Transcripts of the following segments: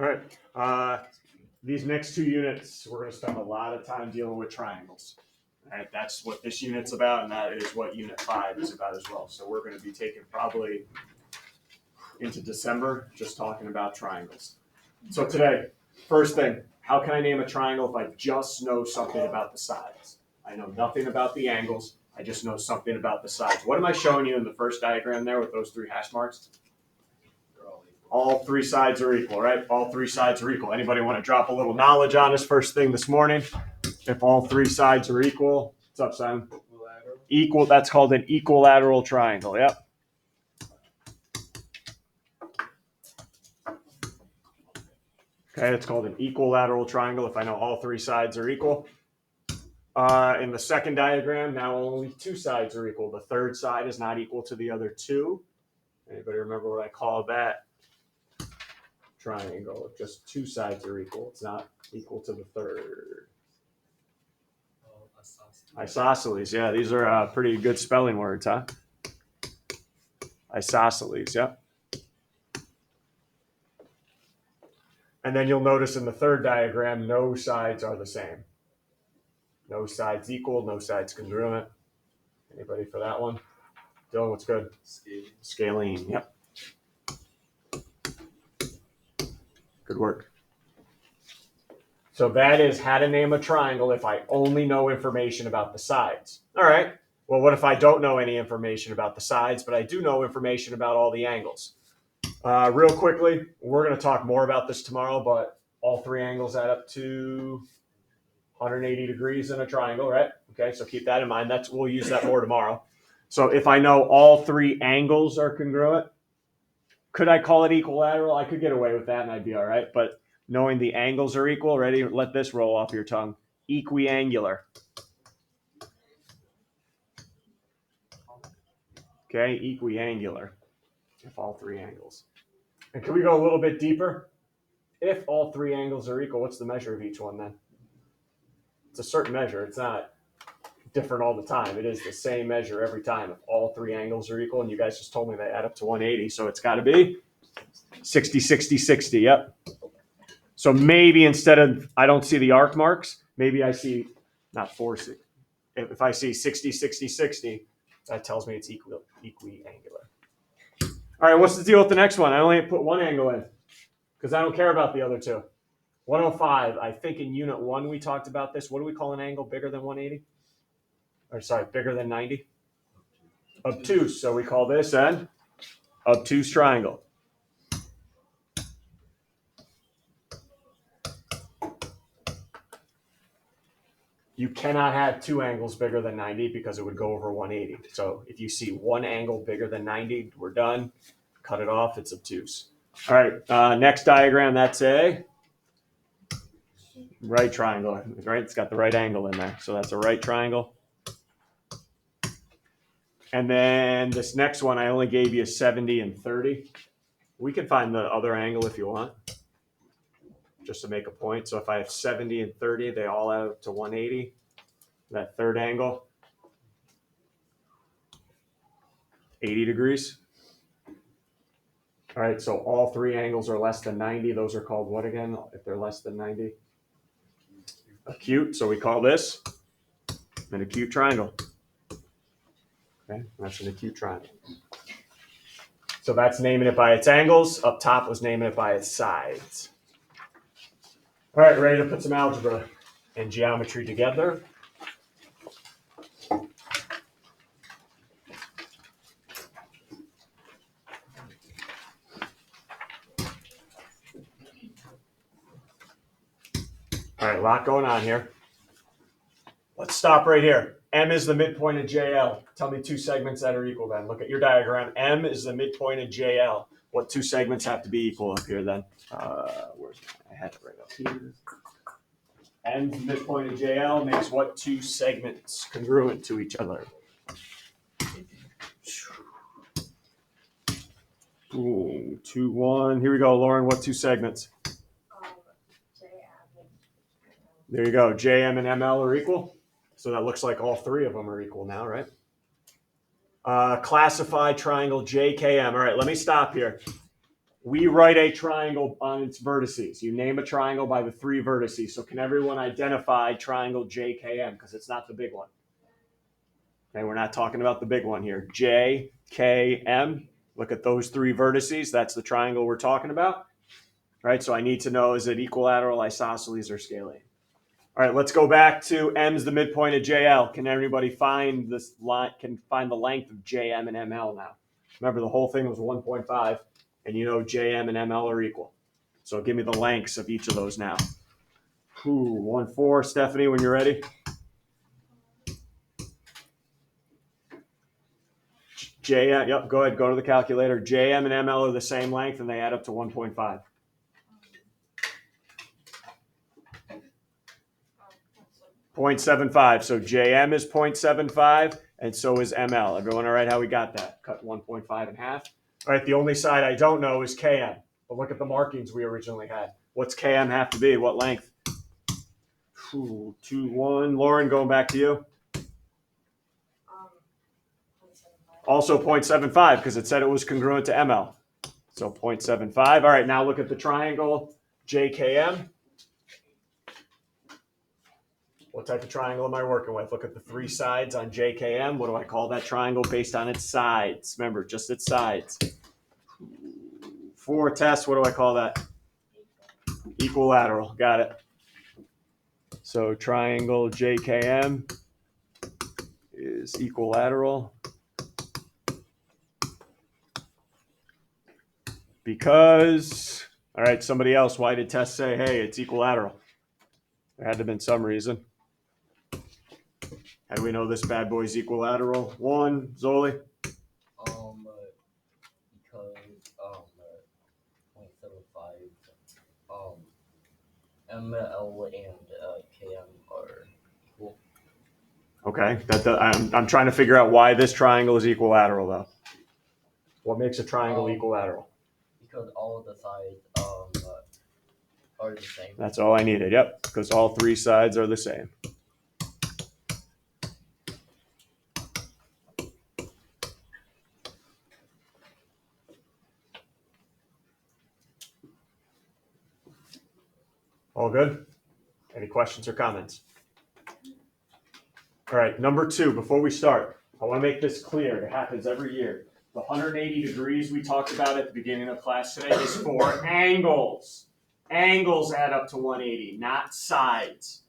All right. These next 2 units, we're going to spend a lot of time dealing with triangles. All right, that's what this unit's about, and that is what Unit 5 is about as well. So we're going to be taking probably into December just talking about triangles. So today, first thing, how can I name a triangle if I just know something about the sides? I know nothing about the angles. I just know something about the sides. What am I showing you in the first diagram there with those 3 hash marks? All 3 sides are equal, right? All 3 sides are equal. Anybody want to drop a little knowledge on us first thing this morning? If all 3 sides are equal, what's up, Simon? Equal, that's called an equilateral triangle, yep. Okay, it's called an equilateral triangle if I know all 3 sides are equal. In the second diagram, now only 2 sides are equal. The third side is not equal to the other 2. Anybody remember what I call that? Triangle. If just 2 sides are equal, it's not equal to the third. Isosceles, yeah, these are pretty good spelling words, huh? Isosceles, yep. And then you'll notice in the third diagram, no sides are the same. No sides equal, no sides congruent. Anybody for that one? Dylan, what's good? Scalene, yep. Good work. So that is how to name a triangle if I only know information about the sides. All right. Well, what if I don't know any information about the sides, but I do know information about all the angles? Real quickly, we're going to talk more about this tomorrow, but all 3 angles add up to 180 degrees in a triangle, right? Okay, so keep that in mind. We'll use that more tomorrow. So if I know all 3 angles are congruent, could I call it equilateral? I could get away with that and I'd be all right. But knowing the angles are equal, ready? Let this roll off your tongue. Equiangular. Okay, equiangular. If all 3 angles. And can we go a little bit deeper? If all 3 angles are equal, what's the measure of each one then? It's a certain measure. It's not different all the time. It is the same measure every time. If all 3 angles are equal, and you guys just told me they add up to 180, so it's got to be 60, 60, 60. Yep. So maybe instead of, I don't see the arc marks, maybe I see, not 40. If I see 60, 60, 60, that tells me it's equiangular. All right, what's the deal with the next one? I only put 1 angle in because I don't care about the other 2. 105, I think in Unit 1 we talked about this. What do we call an angle bigger than 180? Or sorry, bigger than 90? Obtuse. So we call this an obtuse triangle. You cannot have 2 angles bigger than 90 because it would go over 180. So if you see 1 angle bigger than 90, we're done. Cut it off. It's obtuse. All right. Next diagram, that's a right triangle. Right? It's got the right angle in there. So that's a right triangle. And then this next one, I only gave you 70 and 30. We can find the other angle if you want, just to make a point. So if I have 70 and 30, they all add up to 180. That third angle, 80 degrees. All right, so all 3 angles are less than 90. Those are called what again, if they're less than 90? Acute, so we call this an acute triangle. Okay, that's an acute triangle. So that's naming it by its angles. Up top was naming it by its sides. All right, ready to put some algebra and geometry together. All right, a lot going on here. Let's stop right here. M is the midpoint of JL. Tell me 2 segments that are equal then. Look at your diagram. M is the midpoint of JL. What 2 segments have to be equal up here then? I had it right up here. M's the midpoint of JL makes what 2 segments congruent to each other? Ooh, 2, 1. Here we go, Lauren. What 2 segments? There you go. JM and ML are equal. So that looks like all 3 of them are equal now, right? Classify triangle JKM. All right, let me stop here. We write a triangle on its vertices. You name a triangle by the 3 vertices. So can everyone identify triangle JKM? Because it's not the big one. Okay, we're not talking about the big one here. JKM. Look at those 3 vertices. That's the triangle we're talking about. Right, so I need to know, is it equilateral, isosceles, or scalene? All right, let's go back to M's the midpoint of JL. Can everybody find this line? Can find the length of JM and ML now? Remember, the whole thing was 1.5, and you know JM and ML are equal. So give me the lengths of each of those now. 1-4, Stephanie, when you're ready. JM, yep, go ahead, go to the calculator. JM and ML are the same length, and they add up to 1.5. 0.75. So JM is 0.75, and so is ML. Everyone all right how we got that? Cut 1.5 in half. All right, the only side I don't know is KM. But look at the markings we originally had. What's KM have to be? What length? 2, 1. Lauren, going back to you. Also 0.75 because it said it was congruent to ML. So 0.75. All right, now look at the triangle JKM. What type of triangle am I working with? Look at the 3 sides on JKM. What do I call that triangle based on its sides? Remember, just its sides. For test, what do I call that? Equilateral. Got it. So triangle JKM is equilateral because, all right, somebody else, why did test say, hey, it's equilateral? There had to have been some reason. How do we know this bad boy's equilateral? 1, Zoli? Because 0.75 ML and KM are equal. Okay, I'm trying to figure out why this triangle is equilateral, though. What makes a triangle equilateral? Because all of the sides are the same. That's all I needed, yep, because all 3 sides are the same. All good? Any questions or comments? All right, number 2, before we start, I want to make this clear. It happens every year. The 180 degrees we talked about at the beginning of class today is for angles. Angles add up to 180, not sides.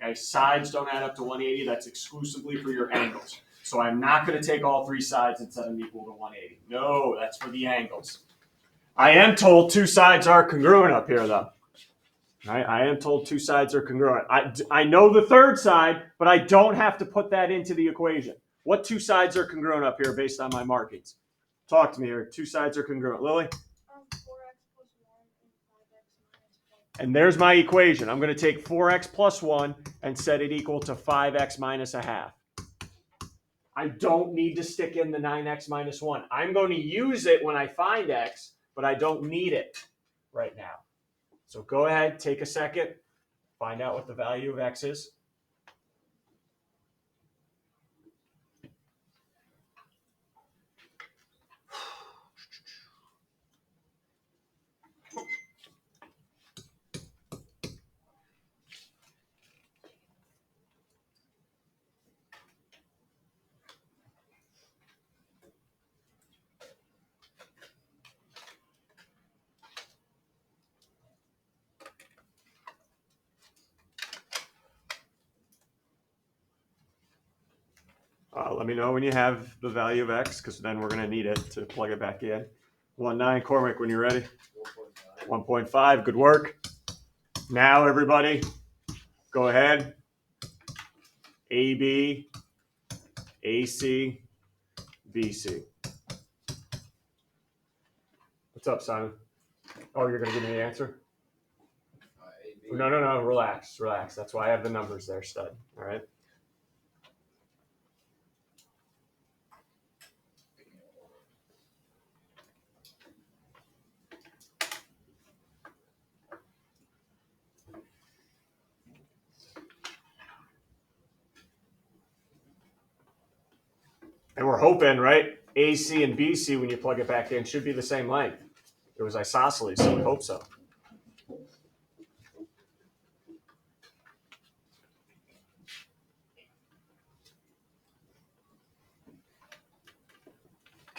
Okay, sides don't add up to 180. That's exclusively for your angles. So I'm not going to take all 3 sides and set them equal to 180. No, that's for the angles. I am told 2 sides are congruent up here, though. I am told 2 sides are congruent. I know the 3rd side, but I don't have to put that into the equation. What 2 sides are congruent up here based on my markings? Talk to me here. 2 sides are congruent. Lily? 4x plus 1 and 5x minus 1. And there's my equation. I'm going to take 4x plus 1 and set it equal to 5x minus a half. I don't need to stick in the 9x minus 1. I'm going to use it when I find x, but I don't need it right now. So go ahead, take a second, find out what the value of x is. Let me know when you have the value of x, because then we're going to need it to plug it back in. 1.9, Cormac, when you're ready. 1.5, good work. Now, everybody, go ahead. AB, AC, BC. What's up, Simon? Oh, you're going to give me the answer? No, relax. That's why I have the numbers there, stud. All right. And we're hoping, right? AC and BC, when you plug it back in, should be the same length. It was isosceles, so we hope so.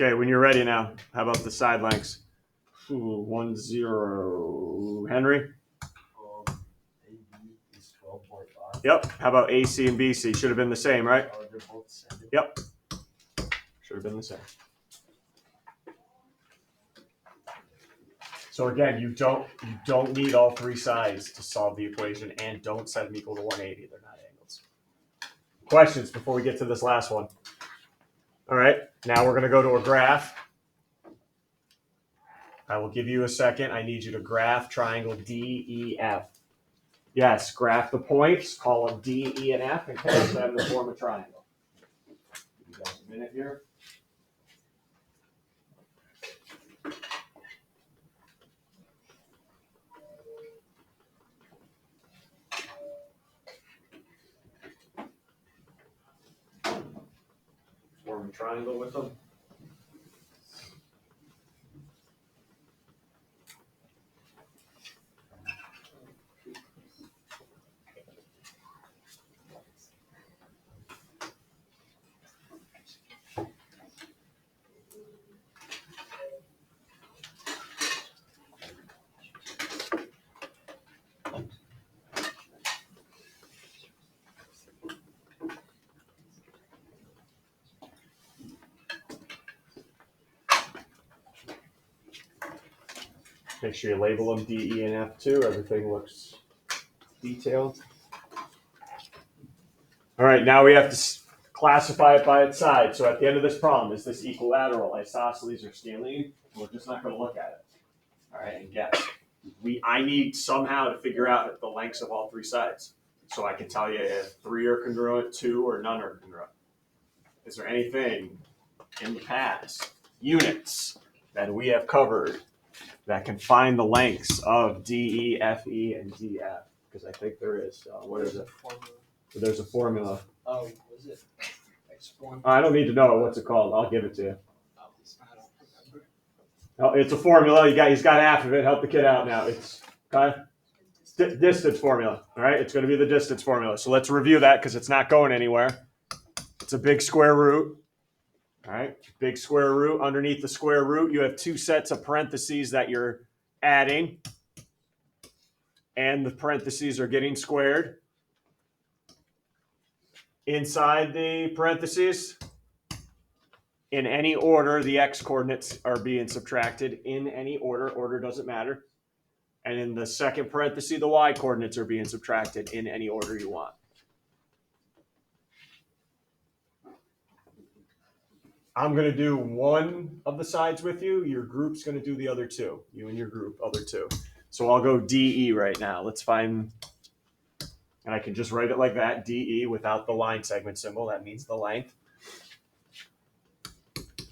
Okay, when you're ready now, how about the side lengths? 1-0. Henry? AB is 12.5. Yep. How about AC and BC? Should have been the same, right? Oh, they're both the same. Yep. Should have been the same. So again, you don't need all three sides to solve the equation, and don't set them equal to 180. They're not angles. Questions before we get to this last one? All right. Now we're going to go to a graph. I will give you a second. I need you to graph triangle DEF. Yes, graph the points, call them D, E, and F, and connect them to form a triangle. Give you guys a minute here. Form a triangle with them. Make sure you label them D, E, and F too. Everything looks detailed. All right, now we have to classify it by its side. So at the end of this problem, is this equilateral, isosceles, or scalene? We're just not going to look at it. All right, and guess. I need somehow to figure out the lengths of all three sides. So I can tell you if 3 are congruent, 2 or none are congruent. Is there anything in the past, units, that we have covered that can find the lengths of DE, FE, and DF? Because I think there is. What is it? There's a formula. Oh, was it X1? I don't need to know it. What's it called? I'll give it to you. I don't remember. Oh, it's a formula. He's got half of it. Help the kid out now. It's okay. Distance formula. All right. It's going to be the distance formula. So let's review that because it's not going anywhere. It's a big square root. All right. Big square root. Underneath the square root, you have two sets of parentheses that you're adding. And the parentheses are getting squared. Inside the parentheses, in any order, the x coordinates are being subtracted. In any order. Order doesn't matter. And in the second parenthesis, the y coordinates are being subtracted in any order you want. I'm going to do one of the sides with you. Your group's going to do the other two. You and your group, other two. So I'll go DE right now. Let's find, and I can just write it like that, DE without the line segment symbol. That means the length.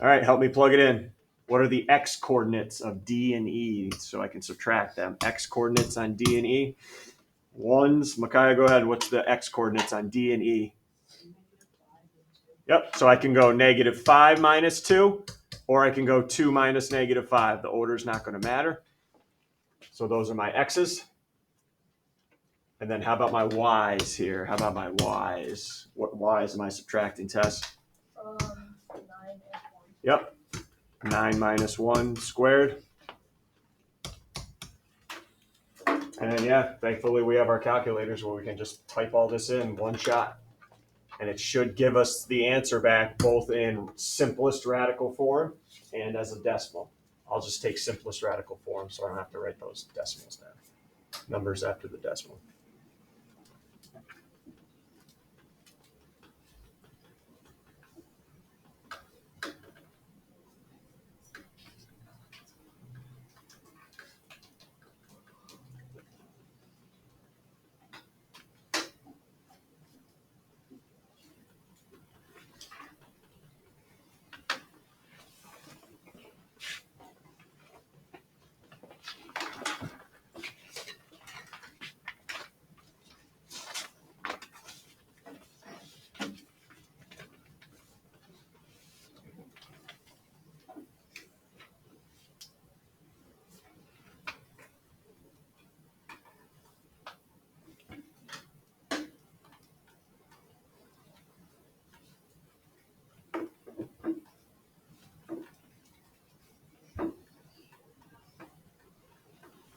All right, help me plug it in. What are the x coordinates of D and E so I can subtract them? X coordinates on D and E. Ones. Micaiah, go ahead. What's the x coordinates on D and E? Yep, so I can go -5 minus 2, or I can go 2 minus -5. The order is not going to matter. So those are my x's. And then how about my y's here? How about my y's? What y's am I subtracting, Tess? 9 and 1. Yep. 9 minus 1 squared. And then, yeah, thankfully we have our calculators where we can just type all this in one shot. And it should give us the answer back both in simplest radical form and as a decimal. I'll just take simplest radical form so I don't have to write those decimals down. Numbers after the decimal.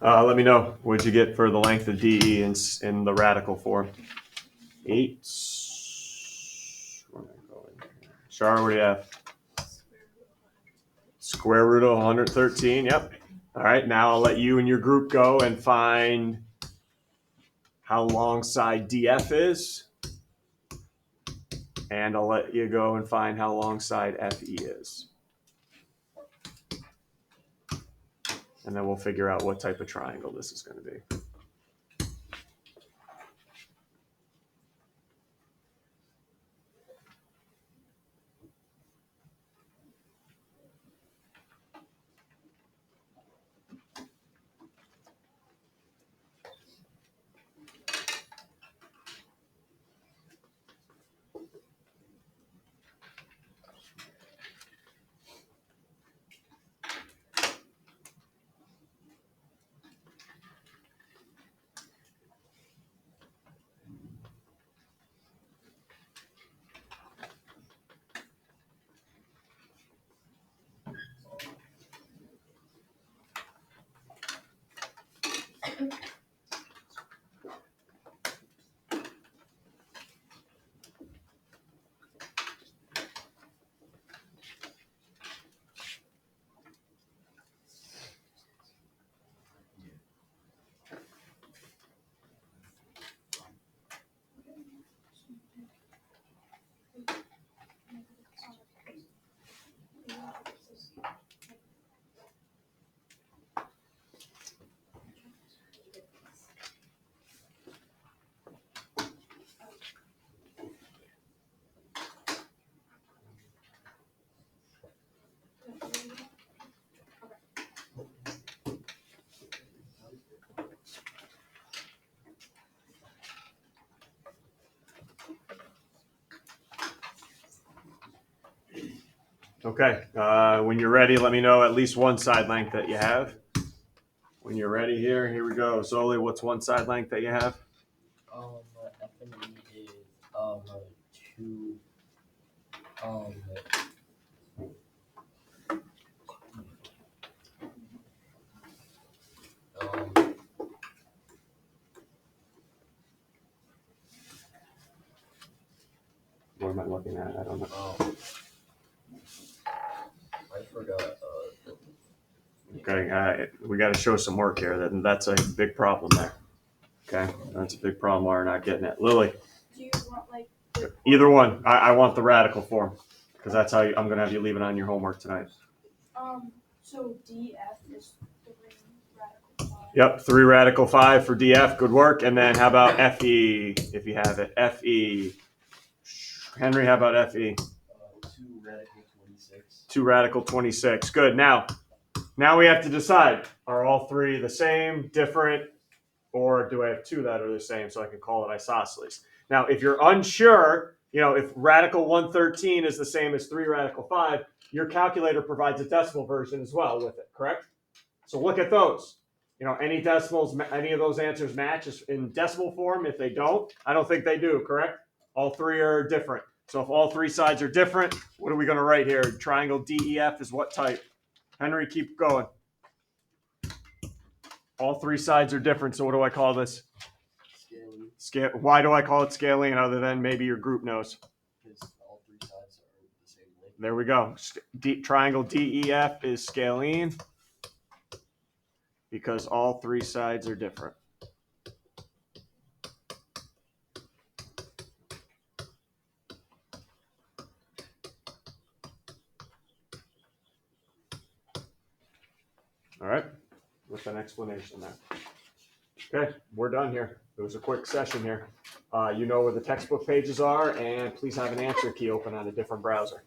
Let me know what'd you get for the length of DE in the radical form. 8. Char, what do you have? Square root of 113. Yep. All right. Now I'll let you and your group go and find how long side DF is. And I'll let you go and find how long side FE is. And then we'll figure out what type of triangle this is going to be. Okay. When you're ready, let me know at least one side length that you have. When you're ready here we go. Zoli, what's one side length that you have? F and E is 2 What am I looking at? I don't know. I forgot. Okay, we got to show some work here. That's a big problem there. Okay, that's a big problem why we're not getting it. Lily, Do you want like either one. I want the radical form because that's how I'm going to have you leave it on your homework tonight. so DF is 3 radical 5. Yep, 3 radical 5 for DF. Good work. And then how about FE if you have it? FE. Henry, how about FE? 2 radical 26. 2 radical 26. Good. Now we have to decide, are all 3 the same, different, or do I have 2 that are the same so I can call it isosceles? Now, if you're unsure, if radical 113 is the same as 3 radical 5, your calculator provides a decimal version as well with it, correct? So look at those. Any decimals, any of those answers match in decimal form. If they don't, I don't think they do, correct? All 3 are different. So if all 3 sides are different, what are we going to write here? Triangle DEF is what type? Henry, keep going. All 3 sides are different, so what do I call this? Scaling. Why do I call it scaling other than maybe your group knows? Because all 3 sides are the same length. There we go. Triangle DEF is scalene because all 3 sides are different. All right, with an explanation there. Okay, we're done here. It was a quick session here. You know where the textbook pages are, and please have an answer key open on a different browser.